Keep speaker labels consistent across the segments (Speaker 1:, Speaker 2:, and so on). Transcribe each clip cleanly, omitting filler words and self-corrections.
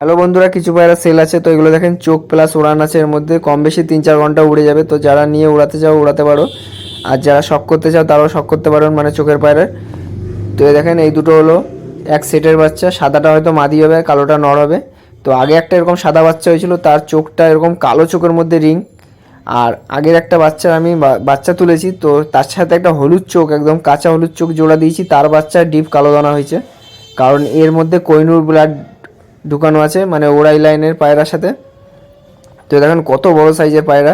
Speaker 1: Hello বন্ধুরা, কিছু পায়রা সেল আছে। তো এগুলো দেখেন চোখ প্লাস উড়ান আছে, এর মধ্যে কম বেশি 3-4 ঘন্টা উড়ে যাবে। তো যারা নিয়ে উড়াতে চাও উড়াতে পারো, আর যারা শখ করতে চাও তারাও শখ করতে পারো, মানে চোখের পায়রার। তো এই দেখেন এই দুটো হলো এক সেটের বাচ্চা। সাদাটা হয়তো মাদি হবে, কালোটা নর হবে। তো আগে একটা এরকম সাদা বাচ্চা হয়েছিল, তার চোখটা এরকম কালো, চোখের মধ্যে রিং। আর আগের একটা বাচ্চার আমি বাচ্চা তুলেছি, তো তার সাথে একটা হলুদ চোখ, একদম কাঁচা হলুদ চোখ জোড়া দিয়েছি। তার বাচ্চা ডিপ কালো দানা হয়েছে, কারণ এর মধ্যে কোহিনূর ব্লাড ঢুকানো আছে, মানে ওড়াই লাইনের পায়রার সাথে। তো দেখেন কত বড় সাইজের পায়রা,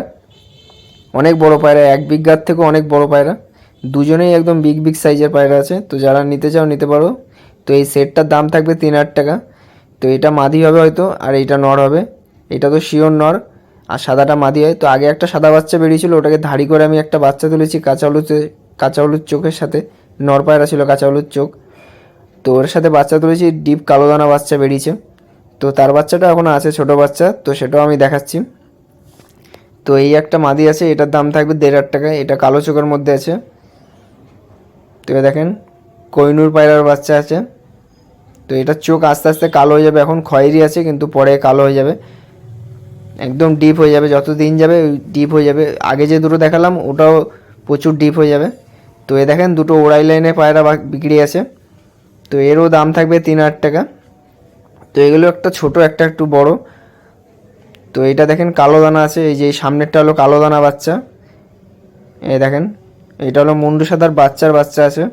Speaker 1: অনেক বড় পায়রা, 1 বিঘার থেকেও অনেক বড় পায়রা। দুজনেই একদম বিগ বিগ সাইজের পায়রা আছে। তো যারা নিতে চাও নিতে পারো। তো এই সেটটার দাম থাকবে 3,000 টাকা। তো এটা মাদি হবে হয়তো, আর এইটা নর হবে। এটা তো শিওর নর, আর সাদাটা মাদি হয়। তো আগে একটা সাদা বাচ্চা বেরিয়েছিল, ওটাকে ধাড়ি করে আমি একটা বাচ্চা তুলেছি কাঁচা হলুদ চোখের সাথে। নর পায়রা ছিল, কাঁচা হলুদ চোখ। তো ওর সাথে বাচ্চা তুলেছি, ডিপ কালো দানা বাচ্চা বেরিয়েছে। তো তার বাচ্চাটা এখনও আছে, ছোট বাচ্চা, তো সেটাও আমি দেখাচ্ছি। তো এই একটা মাদি আছে, এটার দাম থাকবে 1,500 টাকা। এটা কালো চোখের মধ্যে আছে। তো এ দেখেন কোহিনূর পায়রার বাচ্চা আছে। তো এটার চোখ আস্তে আস্তে কালো হয়ে যাবে, এখন খয়েরি আছে কিন্তু পরে কালো হয়ে যাবে, একদম ডিপ হয়ে যাবে। যত দিন যাবে ডিপ হয়ে যাবে। আগে যে দুটো দেখালাম ওটাও প্রচুর ডিপ হয়ে যাবে। তো এ দেখেন দুটো ওড়াই লাইনে পায়রা বিক্রি আছে। তো এরও দাম থাকবে 3,000 টাকা। তো এগুলো একটা ছোট, একটা একটু বড়। তো এটা দেখেন কালো দানা আছে, এই যে সামনেরটা হলো কালো দানা বাচ্চা। এই দেখেন এটা হলো মুন্ডু সাদার বাচ্চার বাচ্চা আছে।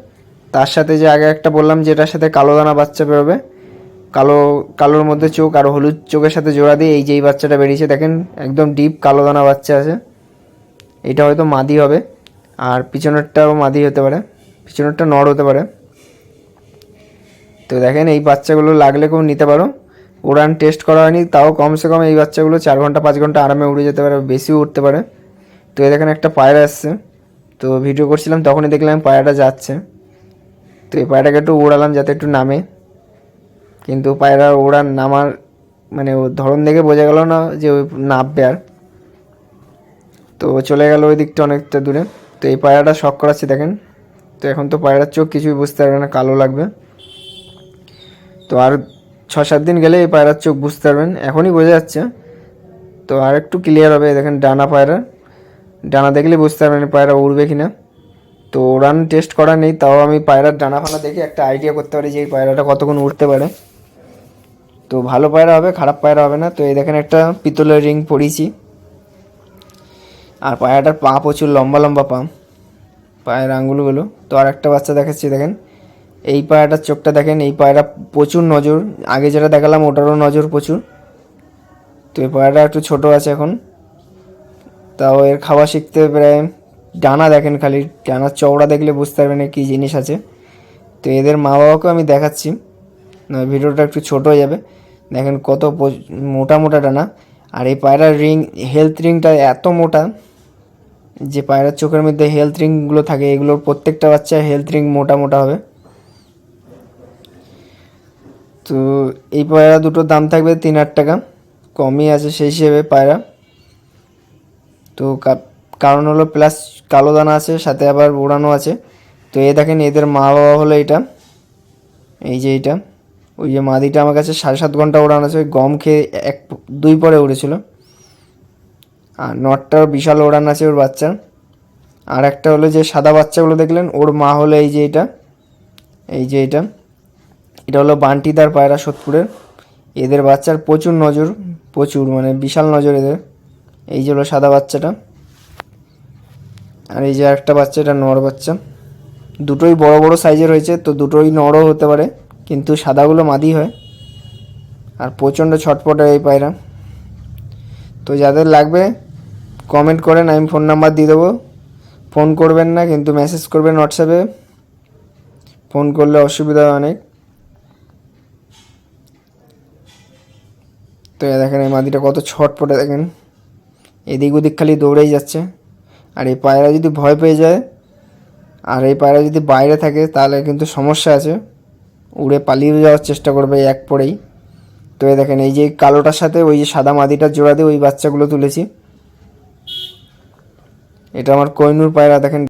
Speaker 1: তার সাথে যে আগে একটা বললাম যেটার সাথে কালো দানা বাচ্চা বেরোবে, কালো কালোর মধ্যে চোখ আর হলুদ চোখের সাথে জোড়া দিয়ে এই যে এই বাচ্চাটা বেরিয়েছে, দেখেন একদম ডিপ কালো দানা বাচ্চা আছে। এটা হয়তো মাদি হবে, আর পিছনেরটাও মাদি হতে পারে, পিছনেরটা নর হতে পারে। তো দেখেন এই বাচ্চাগুলো লাগলে কেউ নিতে পারো। উড়ান টেস্ট করা হয়নি, তাও কমসে কম এই বাচ্চাগুলো 4 ঘন্টা 5 ঘন্টা আরামে উড়ে যেতে পারে, বেশিও উঠতে পারে। তো এই দেখেন একটা পায়রা আসছে, তো ভিডিও করছিলাম তখনই দেখলাম পায়রাটা যাচ্ছে। তো এই পায়রাটাকে একটু উড়ালাম যাতে একটু নামে, কিন্তু পায়রা ওড়ান নামার মানে ও ধরন দেখে বোঝা গেল না যে ওই নামবে আর। তো চলে গেল ওই দিকটা অনেকটা দূরে। তো এই পায়রাটা শখ করাচ্ছে দেখেন। তো এখন তো পায়রার চোখ কিছুই বুঝতে পারবে না, কালো লাগবে। তো আর 6-7 দিন গেলে এই পায়রার চোখ বুঝতে পারবেন, এখনই বোঝা যাচ্ছে। তো আর একটু ক্লিয়ার হবে। দেখেন ডানা পায়রা, ডানা দেখলে বুঝতে পারবেন পায়রা উড়বে কিনা। তো উড়ান টেস্ট করা নেই, তাও আমি পায়রার ডানা ফানা দেখে একটা আইডিয়া করতে পারি যে এই পায়রাটা কতক্ষণ উড়তে পারে। তো ভালো পায়রা হবে, খারাপ পায়রা হবে না। তো এই দেখেন একটা পিতলের রিং পরিয়েছি, আর পায়রাটার পা প্রচুর লম্বা লম্বা পা, পায়ের আঙুলগুলো। তো আর একটা বাচ্চা দেখাচ্ছি দেখেন, এই পায়রাটার চোখটা দেখেন। এই পায়রা প্রচুর নজর, আগে যেটা দেখালাম ওটারও নজর প্রচুর। তো এই পায়রাটা একটু ছোট আছে এখন, তাও এর খাওয়া শিখতে প্রায়। ডানা দেখেন, খালি ডানার চওড়া দেখলে বুঝতে পারবেন কী জিনিস আছে। তো এদের মা বাবাকেও আমি দেখাচ্ছি, না ভিডিওটা একটু ছোট হয়ে যাবে। দেখেন কত মোটা মোটা ডানা। আর এই পায়রার রিং, হেলথ রিংটা এত মোটা যে পায়রার চোখের মধ্যে হেলথ রিংগুলো থাকে, এগুলোর প্রত্যেকটা বাচ্চা হেলথ রিং মোটা মোটা হবে। তো এই পায়রা দুটোর দাম থাকবে 3,000 টাকা, কমই আছে সেই হিসেবে পায়রা। তো কারণ হলো প্লাস কালো দানা আছে, সাথে আবার ওড়ানো আছে। তো এ দেখেন এদের মা বাবা হলো এইটা, এই যে এইটা। ওই যে মাদিটা আমার কাছে 7.5 ঘন্টা ওড়ানো আছে, ওই গম খেয়ে 1-2 পরে উড়েছিল। আর নটটার বিশাল ওড়ান আছে ওর বাচ্চার। আর একটা হলো যে সাদা বাচ্চাগুলো দেখলেন, ওর মা হলো এই যে এইটা, এই যে এইটা। এটা হলো বান্টিদার পায়রা সোদপুরের। এদের বাচ্চার প্রচুর নজর, প্রচুর মানে বিশাল নজর এদের। এই যে হলো সাদা বাচ্চাটা, আর এই যে একটা বাচ্চা, এটা নর বাচ্চা। দুটোই বড় বড় সাইজের হয়েছে, তো দুটোই নরও হতে পারে, কিন্তু সাদাগুলো মাদি হয়। আর প্রচণ্ড ছটপটে এই পায়রা। তো যাদের লাগবে কমেন্ট করেন, আমি ফোন নাম্বার দিয়ে দেবো। ফোন করবেন না কিন্তু মেসেজ করবেন হোয়াটসঅ্যাপে, ফোন করলে অসুবিধা হয় অনেক। তো দেখেন এই মাদিটা কত ছটপটে, দেখেন এদিক ওদিক খালি দৌড়েই যাচ্ছে। আর এই পায়রা যদি ভয় পেয়ে যায়, আর এই পায়রা যদি বাইরে থাকে তাহলে কিন্তু সমস্যা আছে, উড়ে পালিয়ে যাওয়ার চেষ্টা করবে এক পরেই। তো এই দেখেন এই যে কালোটার সাথে ওই যে সাদা মাদিটার জোড়া দিয়ে ওই বাচ্চাগুলো তুলেছি। এটা আমার কোহিনূর পায়রা দেখেন।